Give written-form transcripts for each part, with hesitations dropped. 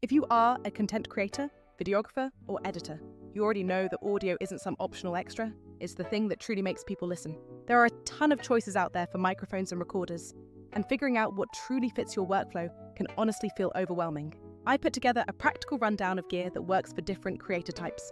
If you are a content creator, videographer, or editor, you already know that audio isn't some optional extra, it's the thing that truly makes people listen. There are a ton of choices out there for microphones and recorders, and figuring out what truly fits your workflow can honestly feel overwhelming. I put together a practical rundown of gear that works for different creator types,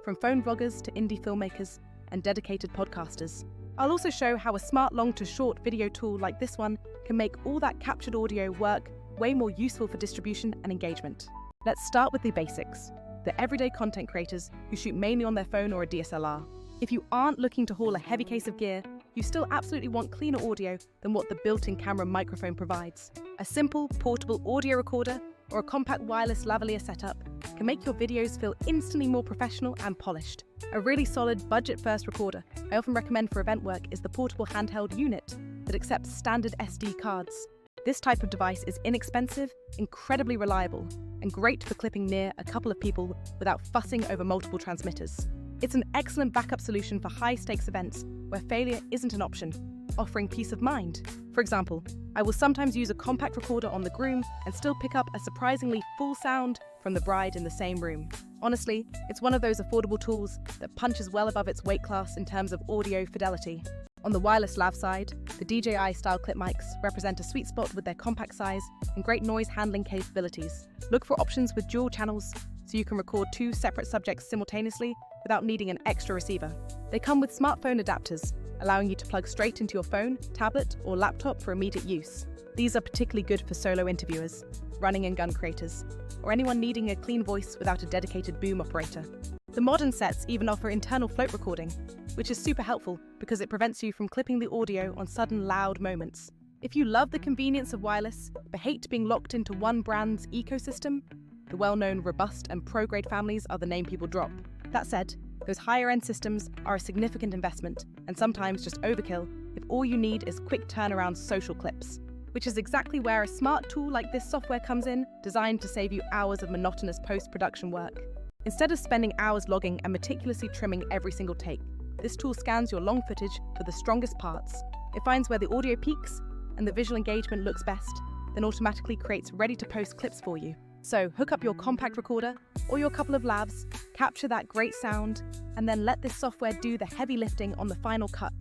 from phone vloggers to indie filmmakers and dedicated podcasters. I'll also show how a smart long to short video tool like this one can make all that captured audio work way more useful for distribution and engagement. Let's start with the basics, the everyday content creators who shoot mainly on their phone or a DSLR. If you aren't looking to haul a heavy case of gear, you still absolutely want cleaner audio than what the built-in camera microphone provides. A simple, portable audio recorder or a compact wireless lavalier setup can make your videos feel instantly more professional and polished. A really solid budget-first recorder I often recommend for event work is the portable handheld unit that accepts standard SD cards. This type of device is inexpensive, incredibly reliable, and great for clipping near a couple of people without fussing over multiple transmitters. It's an excellent backup solution for high-stakes events where failure isn't an option, offering peace of mind. For example, I will sometimes use a compact recorder on the groom and still pick up a surprisingly full sound from the bride in the same room. Honestly, it's one of those affordable tools that punches well above its weight class in terms of audio fidelity. On the wireless lav side, the DJI-style clip mics represent a sweet spot with their compact size and great noise handling capabilities. Look for options with dual channels so you can record two separate subjects simultaneously without needing an extra receiver. They come with smartphone adapters, allowing you to plug straight into your phone, tablet, or laptop for immediate use. These are particularly good for solo interviewers, running and gun creators, or anyone needing a clean voice without a dedicated boom operator. The modern sets even offer internal float recording, which is super helpful because it prevents you from clipping the audio on sudden loud moments. If you love the convenience of wireless, but hate being locked into one brand's ecosystem, the well-known robust and pro-grade families are the name people drop. That said, those higher-end systems are a significant investment and sometimes just overkill if all you need is quick turnaround social clips, which is exactly where a smart tool like this software comes in, designed to save you hours of monotonous post-production work. Instead of spending hours logging and meticulously trimming every single take, this tool scans your long footage for the strongest parts. It finds where the audio peaks and the visual engagement looks best, then automatically creates ready-to-post clips for you. So hook up your compact recorder or your couple of lavs, capture that great sound, and then let this software do the heavy lifting on the final cut.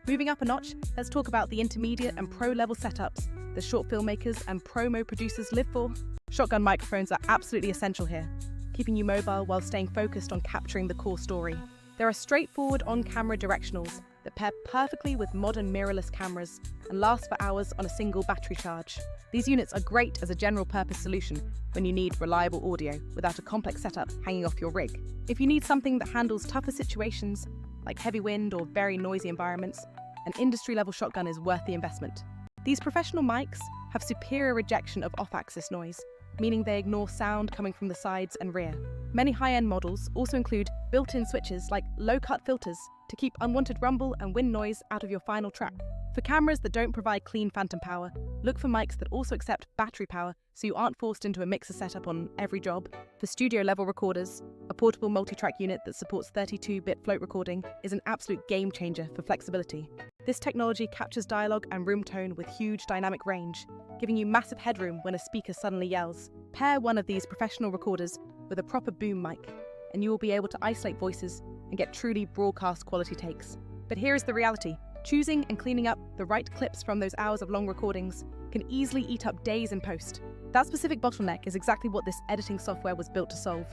Moving up a notch, let's talk about the intermediate and pro-level setups the short filmmakers and promo producers live for. Shotgun microphones are absolutely essential here, keeping you mobile while staying focused on capturing the core story. There are straightforward on-camera directionals that pair perfectly with modern mirrorless cameras and last for hours on a single battery charge. These units are great as a general-purpose solution when you need reliable audio without a complex setup hanging off your rig. If you need something that handles tougher situations, like heavy wind or very noisy environments, an industry-level shotgun is worth the investment. These professional mics have superior rejection of off-axis noise, meaning they ignore sound coming from the sides and rear. Many high-end models also include built-in switches like low-cut filters to keep unwanted rumble and wind noise out of your final track. For cameras that don't provide clean phantom power, look for mics that also accept battery power so you aren't forced into a mixer setup on every job. For studio-level recorders, a portable multi-track unit that supports 32-bit float recording is an absolute game-changer for flexibility. This technology captures dialogue and room tone with huge dynamic range, giving you massive headroom when a speaker suddenly yells. Pair one of these professional recorders with a proper boom mic, and you will be able to isolate voices and get truly broadcast quality takes. But here is the reality. Choosing and cleaning up the right clips from those hours of long recordings can easily eat up days in post. That specific bottleneck is exactly what this editing software was built to solve.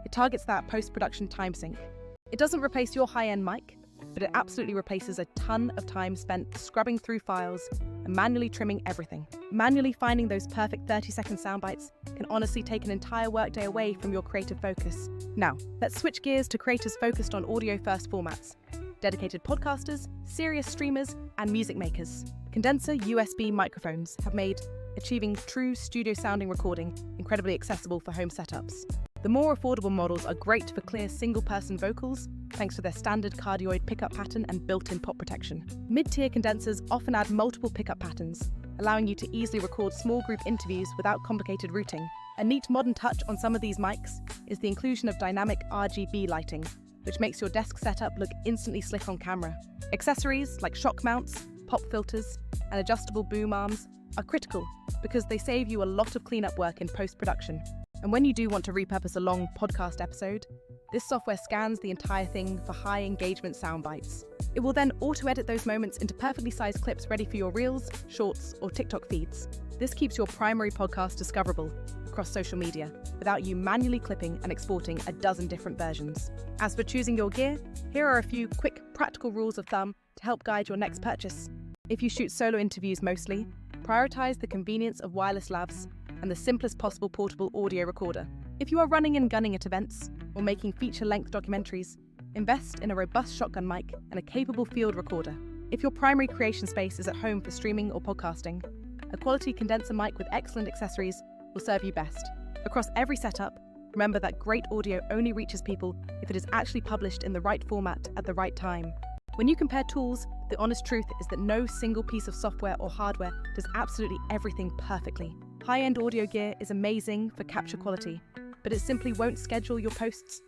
It targets that post-production time sink. It doesn't replace your high-end mic, but it absolutely replaces a ton of time spent scrubbing through files and manually trimming everything. Manually finding those perfect 30-second sound bites can honestly take an entire workday away from your creative focus. Now, let's switch gears to creators focused on audio-first formats. Dedicated podcasters, serious streamers, and music makers. Condenser USB microphones have made achieving true studio-sounding recording incredibly accessible for home setups. The more affordable models are great for clear single-person vocals, thanks to their standard cardioid pickup pattern and built-in pop protection. Mid-tier condensers often add multiple pickup patterns, allowing you to easily record small group interviews without complicated routing. A neat modern touch on some of these mics is the inclusion of dynamic RGB lighting, which makes your desk setup look instantly slick on camera. Accessories like shock mounts, pop filters, and adjustable boom arms are critical because they save you a lot of cleanup work in post-production. And when you do want to repurpose a long podcast episode, this software scans the entire thing for high engagement sound bites. It will then auto-edit those moments into perfectly sized clips ready for your Reels, Shorts, or TikTok feeds. This keeps your primary podcast discoverable across social media without you manually clipping and exporting a dozen different versions. As for choosing your gear, here are a few quick practical rules of thumb to help guide your next purchase. If you shoot solo interviews mostly, prioritize the convenience of wireless lavs and the simplest possible portable audio recorder. If you are running and gunning at events or making feature-length documentaries, invest in a robust shotgun mic and a capable field recorder. If your primary creation space is at home for streaming or podcasting, a quality condenser mic with excellent accessories will serve you best. Across every setup, remember that great audio only reaches people if it is actually published in the right format at the right time. When you compare tools, the honest truth is that no single piece of software or hardware does absolutely everything perfectly. High-end audio gear is amazing for capture quality, but it simply won't schedule your posts,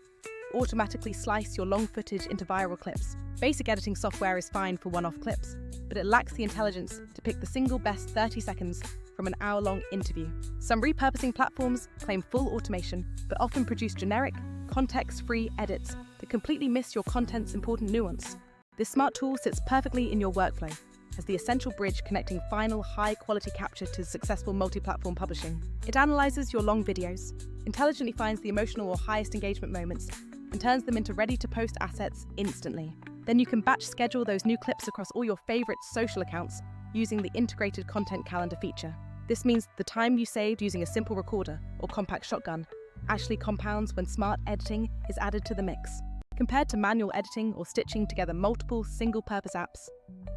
automatically slice your long footage into viral clips. Basic editing software is fine for one-off clips, but it lacks the intelligence to pick the single best 30 seconds from an hour-long interview. Some repurposing platforms claim full automation, but often produce generic, context-free edits that completely miss your content's important nuance. This smart tool sits perfectly in your workflow as the essential bridge connecting final high-quality capture to successful multi-platform publishing. It analyzes your long videos, intelligently finds the emotional or highest engagement moments, and turns them into ready-to-post assets instantly. Then you can batch schedule those new clips across all your favorite social accounts using the integrated content calendar feature. This means the time you saved using a simple recorder or compact shotgun actually compounds when smart editing is added to the mix. Compared to manual editing or stitching together multiple single-purpose apps,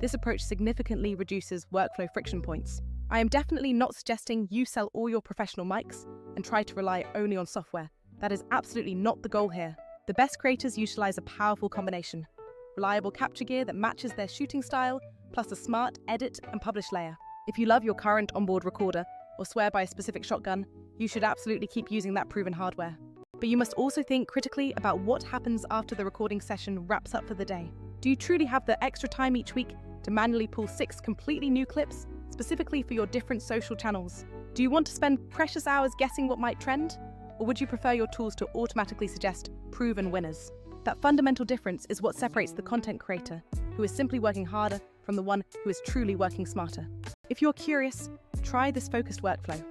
this approach significantly reduces workflow friction points. I am definitely not suggesting you sell all your professional mics and try to rely only on software. That is absolutely not the goal here. The best creators utilize a powerful combination: reliable capture gear that matches their shooting style, plus a smart edit and publish layer. If you love your current onboard recorder or swear by a specific shotgun, you should absolutely keep using that proven hardware. But you must also think critically about what happens after the recording session wraps up for the day. Do you truly have the extra time each week to manually pull 6 completely new clips, specifically for your different social channels? Do you want to spend precious hours guessing what might trend? Or would you prefer your tools to automatically suggest proven winners? That fundamental difference is what separates the content creator, who is simply working harder, from the one who is truly working smarter. If you're curious, try this focused workflow.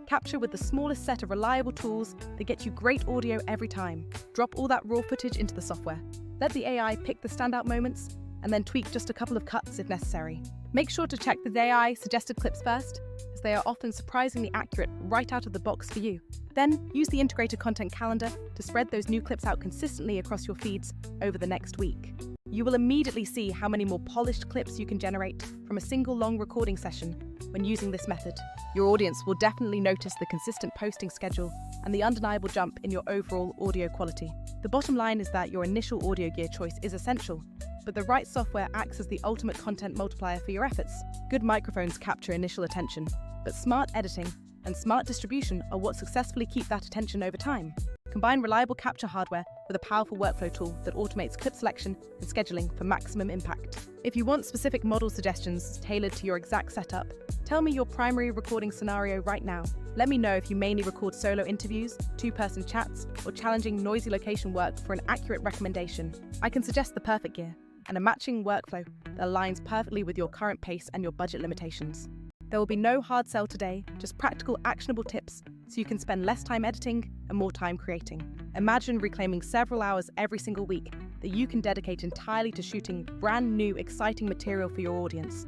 Capture with the smallest set of reliable tools that get you great audio every time. Drop all that raw footage into the software. Let the AI pick the standout moments, and then tweak just a couple of cuts if necessary. Make sure to check the AI suggested clips first, as they are often surprisingly accurate right out of the box for you. Then, use the integrated content calendar to spread those new clips out consistently across your feeds over the next week. You will immediately see how many more polished clips you can generate from a single long recording session when using this method. Your audience will definitely notice the consistent posting schedule and the undeniable jump in your overall audio quality. The bottom line is that your initial audio gear choice is essential, but the right software acts as the ultimate content multiplier for your efforts. Good microphones capture initial attention, but smart editing and smart distribution are what successfully keep that attention over time. Combine reliable capture hardware with a powerful workflow tool that automates clip selection and scheduling for maximum impact. If you want specific model suggestions tailored to your exact setup, tell me your primary recording scenario right now. Let me know if you mainly record solo interviews, two-person chats, or challenging noisy location work for an accurate recommendation. I can suggest the perfect gear and a matching workflow that aligns perfectly with your current pace and your budget limitations. There will be no hard sell today, just practical, actionable tips so you can spend less time editing and more time creating. Imagine reclaiming several hours every single week that you can dedicate entirely to shooting brand new, exciting material for your audience.